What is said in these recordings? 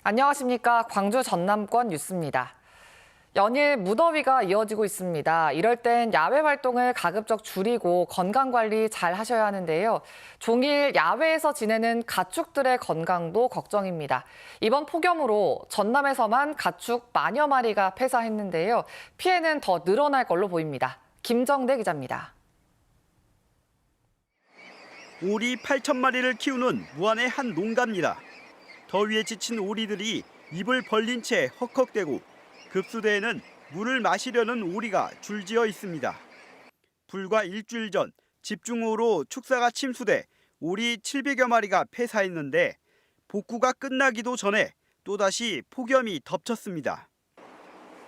안녕하십니까. 광주 전남권 뉴스입니다. 연일 무더위가 이어지고 있습니다. 이럴 땐 야외 활동을 가급적 줄이고 건강관리 잘 하셔야 하는데요. 종일 야외에서 지내는 가축들의 건강도 걱정입니다. 이번 폭염으로 전남에서만 가축 만여 마리가 폐사했는데요. 피해는 더 늘어날 걸로 보입니다. 김정대 기자입니다. 오리 8,000마리를 키우는 무안의 한 농가입니다. 더위에 지친 오리들이 입을 벌린 채 헉헉대고 급수대에는 물을 마시려는 오리가 줄지어 있습니다. 불과 일주일 전 집중호우로 축사가 침수돼 오리 700여 마리가 폐사했는데 복구가 끝나기도 전에 또다시 폭염이 덮쳤습니다.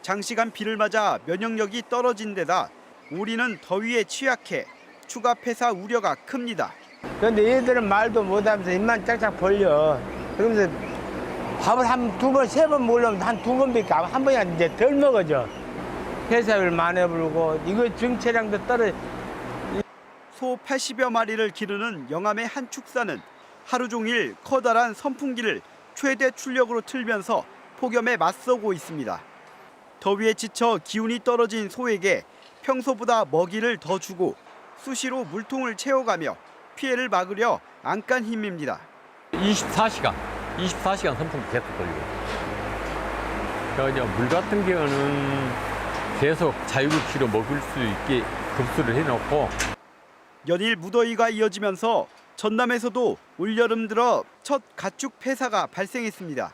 장시간 비를 맞아 면역력이 떨어진 데다 오리는 더위에 취약해 추가 폐사 우려가 큽니다. 그런데 얘들은 말도 못하면서 입만 짝짝 벌려. 그러면서 밥을 한 두 번, 세 번 먹으려면 한 두 번밖에 한 번이 이제 덜 먹어져. 폐사율 많이 불고 이거 증체량도 떨어져. 소 80여 마리를 기르는 영암의 한 축사는 하루 종일 커다란 선풍기를 최대 출력으로 틀면서 폭염에 맞서고 있습니다. 더위에 지쳐 기운이 떨어진 소에게 평소보다 먹이를 더 주고 수시로 물통을 채워가며 피해를 막으려 안간 힘입니다. 24시간 선풍기 계속 돌리고. 그러니까 물 같은 경우는 계속 자유급시로 먹을 수 있게 급수를 해놓고. 연일 무더위가 이어지면서 전남에서도 올여름 들어 첫 가축 폐사가 발생했습니다.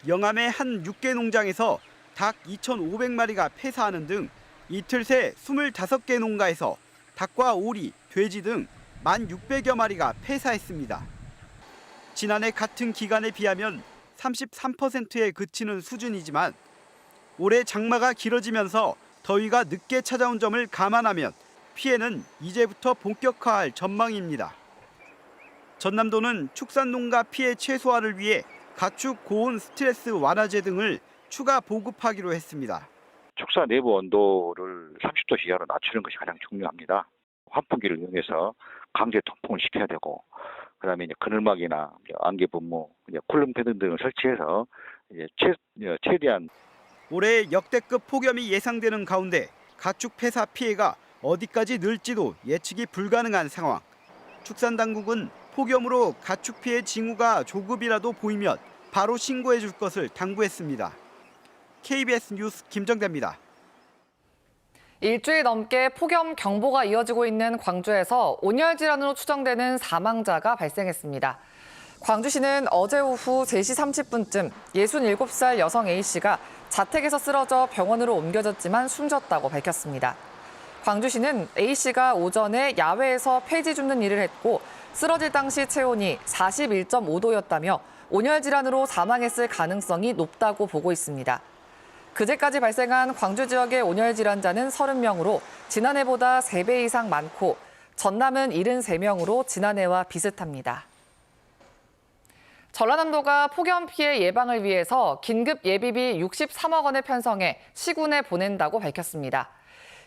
영암의 한 육개 농장에서 닭 2,500마리가 폐사하는 등 이틀 새 25개 농가에서 닭과 오리, 돼지 등 1,600여 마리가 폐사했습니다. 지난해 같은 기간에 비하면 33%에 그치는 수준이지만 올해 장마가 길어지면서 더위가 늦게 찾아온 점을 감안하면 피해는 이제부터 본격화할 전망입니다. 전남도는 축산농가 피해 최소화를 위해 가축 고온 스트레스 완화제 등을 추가 보급하기로 했습니다. 축사 내부 온도를 30도 이하로 낮추는 것이 가장 중요합니다. 환풍기를 이용해서 강제 통풍을 시켜야 되고, 그다음에 이제 그늘막이나 안개 분무, 쿨링 패드 등을 설치해서 최대한 올해 역대급 폭염이 예상되는 가운데 가축 폐사 피해가 어디까지 늘지도 예측이 불가능한 상황. 축산당국은 폭염으로 가축 피해 징후가 조금이라도 보이면 바로 신고해 줄 것을 당부했습니다. KBS 뉴스 김정대입니다. 일주일 넘게 폭염 경보가 이어지고 있는 광주에서 온열 질환으로 추정되는 사망자가 발생했습니다. 광주시는 어제 오후 3시 30분쯤 67살 여성 A씨가 자택에서 쓰러져 병원으로 옮겨졌지만 숨졌다고 밝혔습니다. 광주시는 A씨가 오전에 야외에서 폐지 줍는 일을 했고 쓰러질 당시 체온이 41.5도였다며 온열 질환으로 사망했을 가능성이 높다고 보고 있습니다. 그제까지 발생한 광주 지역의 온열 질환자는 30명으로 지난해보다 3배 이상 많고 전남은 73명으로 지난해와 비슷합니다. 전라남도가 폭염 피해 예방을 위해서 긴급 예비비 63억 원을 편성해 시군에 보낸다고 밝혔습니다.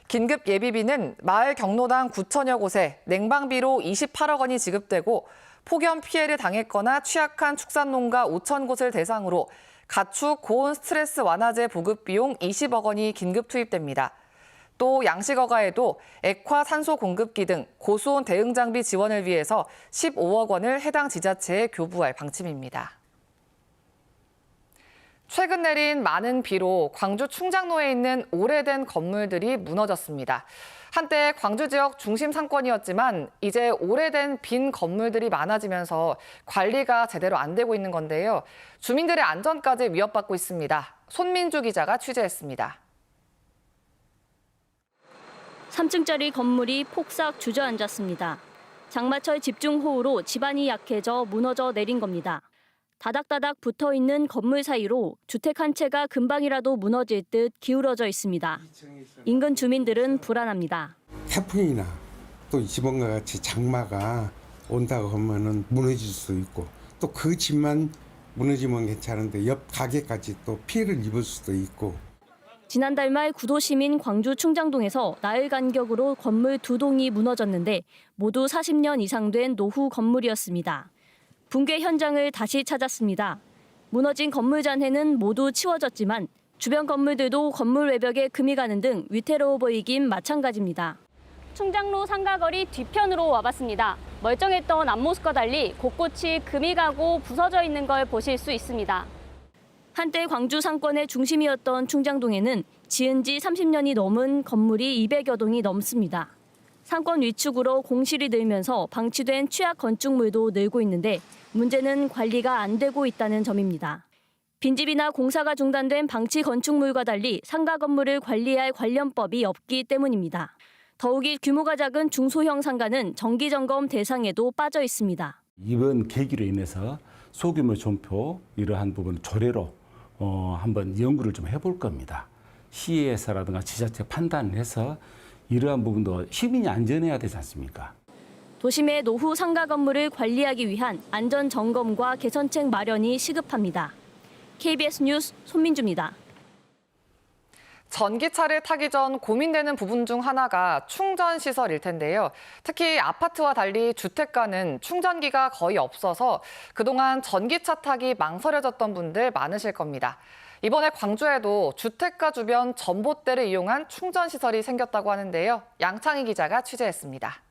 긴급 예비비는 마을 경로당 9천여 곳에 냉방비로 28억 원이 지급되고 폭염 피해를 당했거나 취약한 축산농가 5천 곳을 대상으로 가축 고온 스트레스 완화제 보급 비용 20억 원이 긴급 투입됩니다. 또 양식어가에도 액화 산소 공급기 등 고수온 대응 장비 지원을 위해서 15억 원을 해당 지자체에 교부할 방침입니다. 최근 내린 많은 비로 광주 충장로에 있는 오래된 건물들이 무너졌습니다. 한때 광주 지역 중심 상권이었지만 이제 오래된 빈 건물들이 많아지면서 관리가 제대로 안 되고 있는 건데요. 주민들의 안전까지 위협받고 있습니다. 손민주 기자가 취재했습니다. 3층짜리 건물이 폭삭 주저앉았습니다. 장마철 집중호우로 집안이 약해져 무너져 내린 겁니다. 다닥다닥 붙어있는 건물 사이로 주택 한 채가 금방이라도 무너질 듯 기울어져 있습니다. 인근 주민들은 불안합니다. 태풍이나 또 이번과 같이 장마가 온다고 하면은 무너질 수 있고 또 그 집만 무너지면 괜찮은데 옆 가게까지 또 피해를 입을 수도 있고. 지난달 말 구도시민 광주 충장동에서 나흘 간격으로 건물 2동이 무너졌는데 모두 40년 이상 된 노후 건물이었습니다. 붕괴 현장을 다시 찾았습니다. 무너진 건물 잔해는 모두 치워졌지만 주변 건물들도 건물 외벽에 금이 가는 등 위태로워 보이긴 마찬가지입니다. 충장로 상가거리 뒤편으로 와봤습니다. 멀쩡했던 앞모습과 달리 곳곳이 금이 가고 부서져 있는 걸 보실 수 있습니다. 한때 광주 상권의 중심이었던 충장동에는 지은 지 30년이 넘은 건물이 200여 동이 넘습니다. 상권 위축으로 공실이 늘면서 방치된 취약 건축물도 늘고 있는데 문제는 관리가 안 되고 있다는 점입니다. 빈집이나 공사가 중단된 방치 건축물과 달리 상가 건물을 관리할 관련법이 없기 때문입니다. 더욱이 규모가 작은 중소형 상가는 정기점검 대상에도 빠져 있습니다. 이번 계기로 인해서 소규모 점포 이러한 부분 조례로 한번 연구를 좀 해볼 겁니다. 시에서라든가 지자체 판단을 해서 이러한 부분도 시민이 안전해야 되지 않습니까? 도심의 노후 상가 건물을 관리하기 위한 안전 점검과 개선책 마련이 시급합니다. KBS 뉴스 손민주입니다. 전기차를 타기 전 고민되는 부분 중 하나가 충전 시설일 텐데요. 특히 아파트와 달리 주택가는 충전기가 거의 없어서 그동안 전기차 타기 망설여졌던 분들 많으실 겁니다. 이번에 광주에도 주택가 주변 전봇대를 이용한 충전 시설이 생겼다고 하는데요. 양창희 기자가 취재했습니다.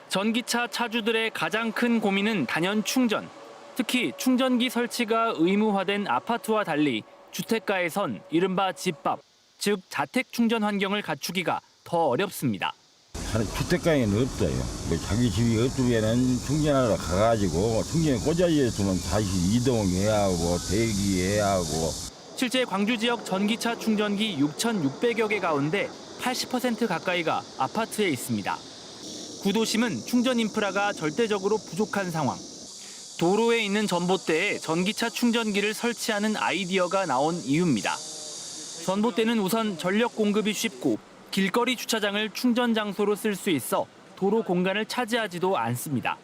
전기차 차주들의 가장 큰 고민은 단연 충전. 특히 충전기 설치가 의무화된 아파트와 달리 주택가에선 이른바 집밥, 즉 자택 충전 환경을 갖추기가 더 어렵습니다. 주택가에는 없어요. 자기 집이 없으면 충전하러 가가지고 충전에 꽂아있으면 다시 이동해야 하고 대기해야 하고. 실제 광주 지역 전기차 충전기 6,600여 개 가운데 80% 가까이가 아파트에 있습니다. 구도심은 충전 인프라가 절대적으로 부족한 상황. 도로에 있는 전봇대에 전기차 충전기를 설치하는 아이디어가 나온 이유입니다. 전봇대는 우선 전력 공급이 쉽고 길거리 주차장을 충전 장소로 쓸 수 있어 도로 공간을 차지하지도 않습니다.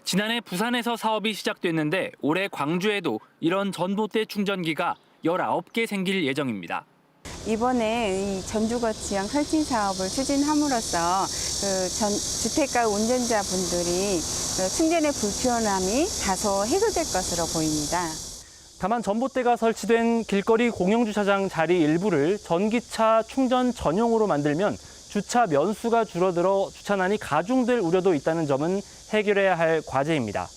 지난해 부산에서 사업이 시작됐는데 올해 광주에도 이런 전봇대 충전기가 19개 생길 예정입니다. 이번에 이 전주거 지형 설치 사업을 추진함으로써 주택가 운전자분들이 충전의 불편함이 다소 해소될 것으로 보입니다. 다만 전봇대가 설치된 길거리 공영주차장 자리 일부를 전기차 충전 전용으로 만들면 주차 면수가 줄어들어 주차난이 가중될 우려도 있다는 점은 해결해야 할 과제입니다.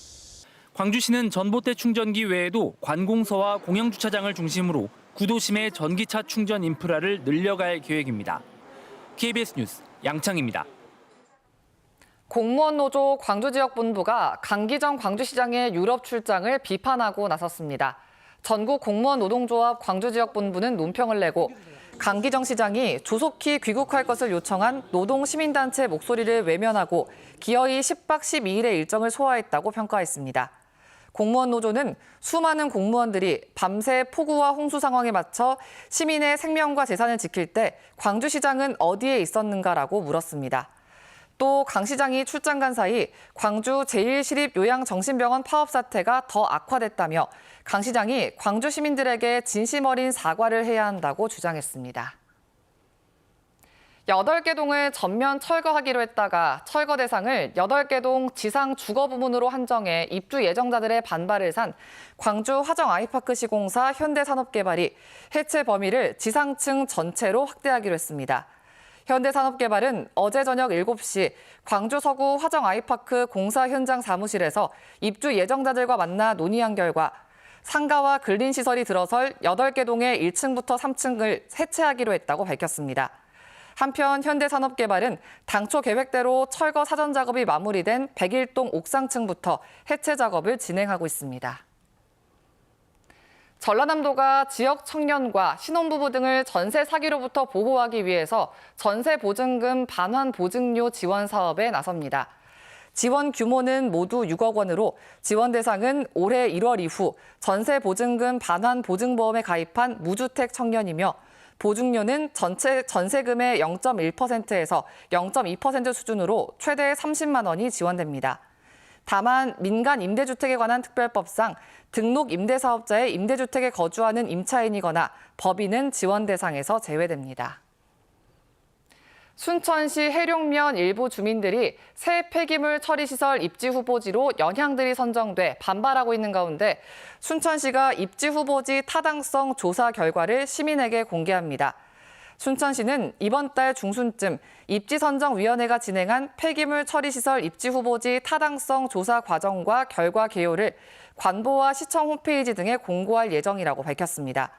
광주시는 전봇대 충전기 외에도 관공서와 공영주차장을 중심으로 구도심의 전기차 충전 인프라를 늘려갈 계획입니다. KBS 뉴스 양창입니다. 공무원 노조 광주 지역 본부가 강기정 광주시장의 유럽 출장을 비판하고 나섰습니다. 전국 공무원 노동조합 광주 지역 본부는 논평을 내고 강기정 시장이 조속히 귀국할 것을 요청한 노동시민단체 목소리를 외면하고 기어이 10박 12일의 일정을 소화했다고 평가했습니다. 공무원 노조는 수많은 공무원들이 밤새 폭우와 홍수 상황에 맞춰 시민의 생명과 재산을 지킬 때 광주시장은 어디에 있었는가라고 물었습니다. 또 강 시장이 출장 간 사이 광주 제1시립요양정신병원 파업 사태가 더 악화됐다며 강 시장이 광주 시민들에게 진심 어린 사과를 해야 한다고 주장했습니다. 8개 동을 전면 철거하기로 했다가 철거 대상을 8개 동 지상 주거 부문으로 한정해 입주 예정자들의 반발을 산 광주 화정 아이파크 시공사 현대산업개발이 해체 범위를 지상층 전체로 확대하기로 했습니다. 현대산업개발은 어제 저녁 7시 광주 서구 화정 아이파크 공사 현장 사무실에서 입주 예정자들과 만나 논의한 결과 상가와 근린시설이 들어설 8개 동의 1층부터 3층을 해체하기로 했다고 밝혔습니다. 한편 현대산업개발은 당초 계획대로 철거 사전 작업이 마무리된 101동 옥상층부터 해체 작업을 진행하고 있습니다. 전라남도가 지역 청년과 신혼부부 등을 전세 사기로부터 보호하기 위해서 전세보증금 반환보증료 지원 사업에 나섭니다. 지원 규모는 모두 6억 원으로 지원 대상은 올해 1월 이후 전세보증금 반환보증보험에 가입한 무주택 청년이며 보증료는 전체 전세금의 0.1%에서 0.2% 수준으로 최대 30만 원이 지원됩니다. 다만 민간 임대주택에 관한 특별법상 등록 임대사업자의 임대주택에 거주하는 임차인이거나 법인은 지원 대상에서 제외됩니다. 순천시 해룡면 일부 주민들이 새 폐기물 처리시설 입지 후보지로 연향들이 선정돼 반발하고 있는 가운데 순천시가 입지 후보지 타당성 조사 결과를 시민에게 공개합니다. 순천시는 이번 달 중순쯤 입지선정위원회가 진행한 폐기물 처리시설 입지 후보지 타당성 조사 과정과 결과 개요를 관보와 시청 홈페이지 등에 공고할 예정이라고 밝혔습니다.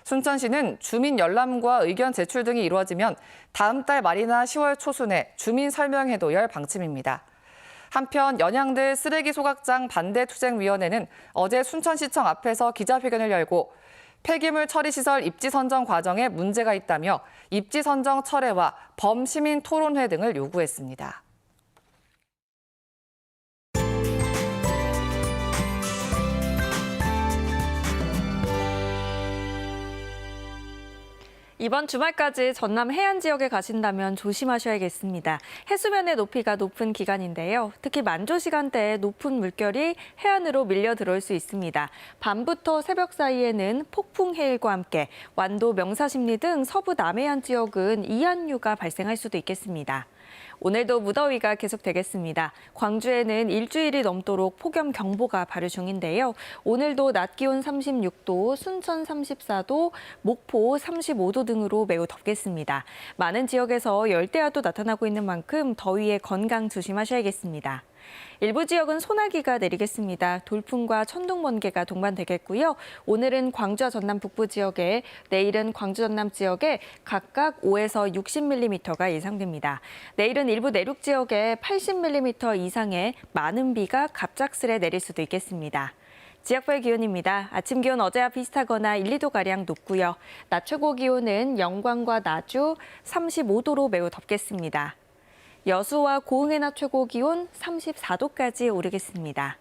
순천시는 주민 열람과 의견 제출 등이 이루어지면 다음 달 말이나 10월 초순에 주민 설명회도 열 방침입니다. 한편 연향들 쓰레기 소각장 반대투쟁위원회는 어제 순천시청 앞에서 기자회견을 열고 폐기물 처리시설 입지 선정 과정에 문제가 있다며 입지 선정 철회와 범시민 토론회 등을 요구했습니다. 이번 주말까지 전남 해안 지역에 가신다면 조심하셔야겠습니다. 해수면의 높이가 높은 기간인데요. 특히 만조 시간대에 높은 물결이 해안으로 밀려 들어올 수 있습니다. 밤부터 새벽 사이에는 폭풍 해일과 함께 완도, 명사십리 등 서부 남해안 지역은 이한류가 발생할 수도 있겠습니다. 오늘도 무더위가 계속되겠습니다. 광주에는 일주일이 넘도록 폭염경보가 발효 중인데요. 오늘도 낮 기온 36도, 순천 34도, 목포 35도 등으로 매우 덥겠습니다. 많은 지역에서 열대야도 나타나고 있는 만큼 더위에 건강 조심하셔야겠습니다. 일부 지역은 소나기가 내리겠습니다. 돌풍과 천둥, 번개가 동반되겠고요. 오늘은 광주와 전남 북부 지역에, 내일은 광주, 전남 지역에 각각 5에서 60mm가 예상됩니다. 내일은 일부 내륙 지역에 80mm 이상의 많은 비가 갑작스레 내릴 수도 있겠습니다. 지역별 기온입니다. 아침 기온 어제와 비슷하거나 1, 2도가량 높고요. 낮 최고 기온은 영광과 나주 35도로 매우 덥겠습니다. 여수와 고흥의 낮 최고 기온 34도까지 오르겠습니다.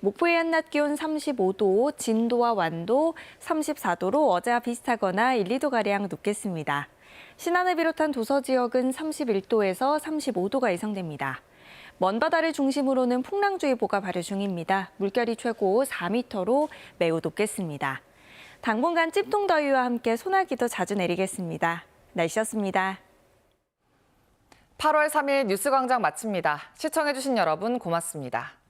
목포의 한낮 기온 35도, 진도와 완도 34도로 어제와 비슷하거나 1, 2도가량 높겠습니다. 신안을 비롯한 도서 지역은 31도에서 35도가 예상됩니다. 먼바다를 중심으로는 풍랑주의보가 발효 중입니다. 물결이 최고 4m로 매우 높겠습니다. 당분간 찜통더위와 함께 소나기도 자주 내리겠습니다. 날씨였습니다. 8월 3일 뉴스광장 마칩니다. 시청해주신 여러분 고맙습니다.